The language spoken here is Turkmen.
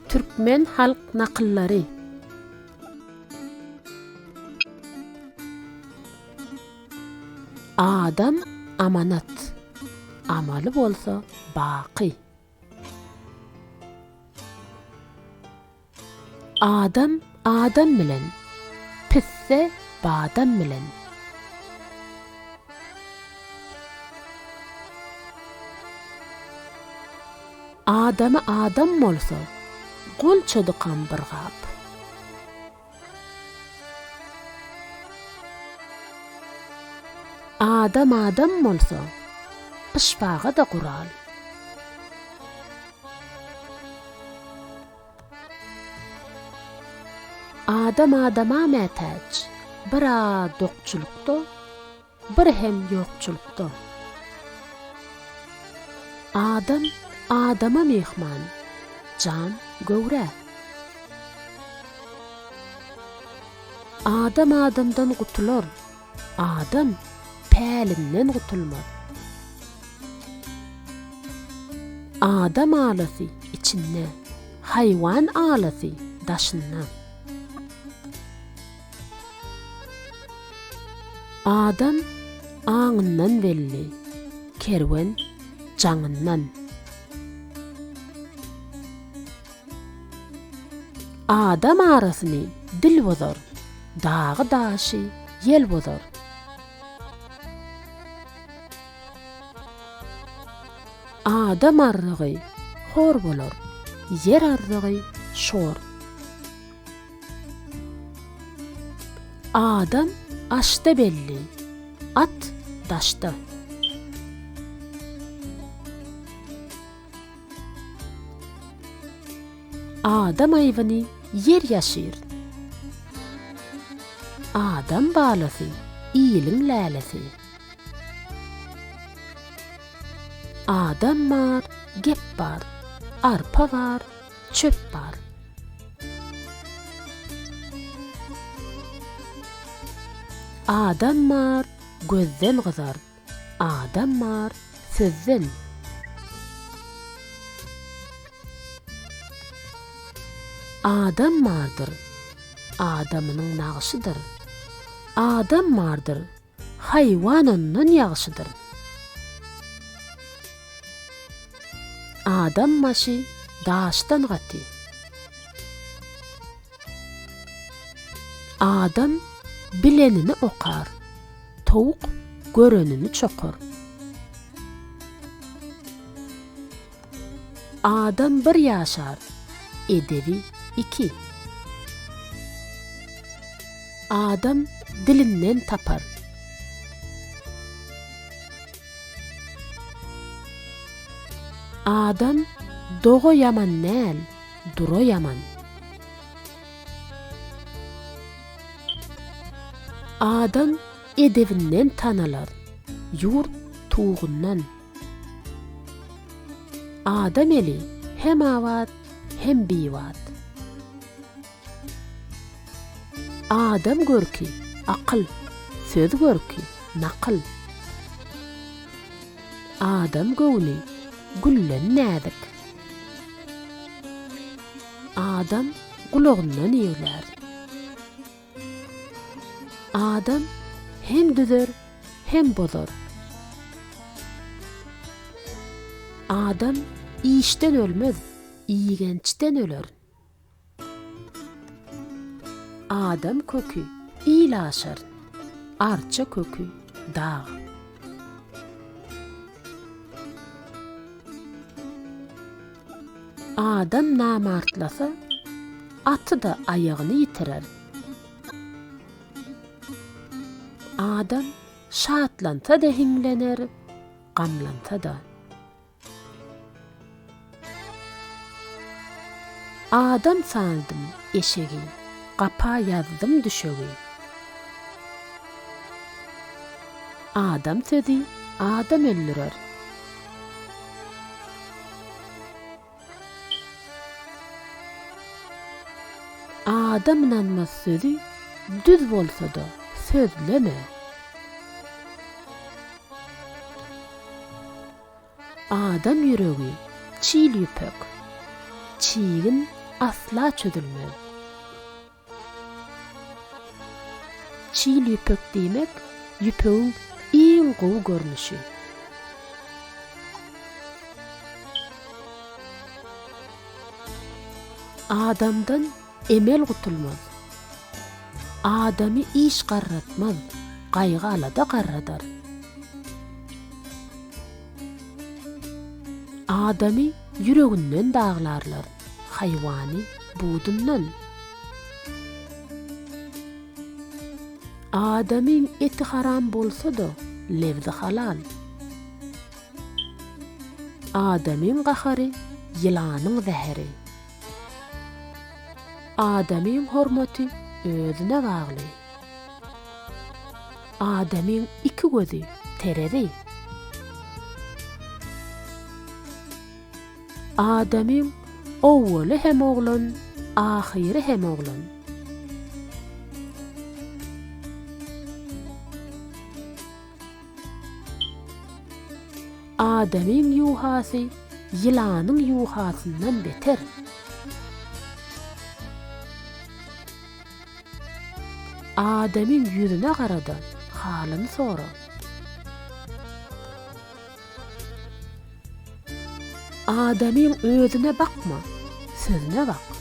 Türkmen halk nakıllary. Adam amanat, amaly bolsa baqy. Adam adam bilen, pisse badam bilen. Adamy adam bolsa, gol çödykan bir gap. Adam adam bolsa, pışpaga da gural. Adam adama mätäç, bira dokçulukda, bir hem yokçulukda. Adam adama mehman, can göwre. Adam adamdan gutulur, adam pälinden gutulmaz. Adam alasy içinde, hayvan alasy daşynda. Adam aňyndan belli, kerwen jaňyndan. Adam arasyny dil bozar, dağı daşy yel bozar. Adam arrygy hor bolar, yer arrygy şor. Adam aşda belli, at daşda. Adam aýbyny yer ýaşyr. Adam balasy iýiliň lälesi. Adam bar, gep bar, arpa bar, çöp bar. Adam mar, gözden gyzar. Adam mar, sözden. Adam mardır, adamynyň nagşydyr. Adam mardır, haýwananyň ýagşydyr. Adam maşy daşdan gaty. Adam bilenini okar, tawuk görenini çokar. Adam bir ýaşar, edebi iki. Adam dilinden tapar. Adam dogo yaman näl, duro yaman. Adam edebinden tanalar, yurt tuğundan. Adam eli hem avat hem bivat. Adam görki akıl, söz görki nakıl. Adam gowny güllen nädik. Adam gulagyndan ýegler. Adam hem düzer hem bozar. Adam işten ölmez, iýigençden öler. Adam kökü iýlaşar, arça kökü dağ. Adam namartlasa, atı da ayağını yitirer. Adam şatlanta da himlener, gamlanta da. Adam saldım eşegi, qapa yazdım düşögi. Adam sözi, adam öldürür. Adam inanmaz sözü, düz bolsa da sözleme. Adam yüreği çiğ yüpek, çiğin asla çözülmez. Çiğ yüpek demek, yüpeğin iň gowy görnüşi. Adamdan emel gutulmaz. Adamy iş garratmaz, gaýgy alada garradar. Adamy yüreginden dağlarlar, haýwany budundan. Adamyň eti haram bolsa-da, lewzi halal. Adamyň gahary, ýylanyň zäheri. Adamyň hormaty özüne bagly. Adamyň iki gözi teredi. Adamyň owwaly hem oglan, ahyry hem oglan. Adamyň ýuhasy ýylanyň ýuhasyndan beter. Adamyň ýüzüne garada, halyny sora. Adamyň özüne bakma, sözüne bak.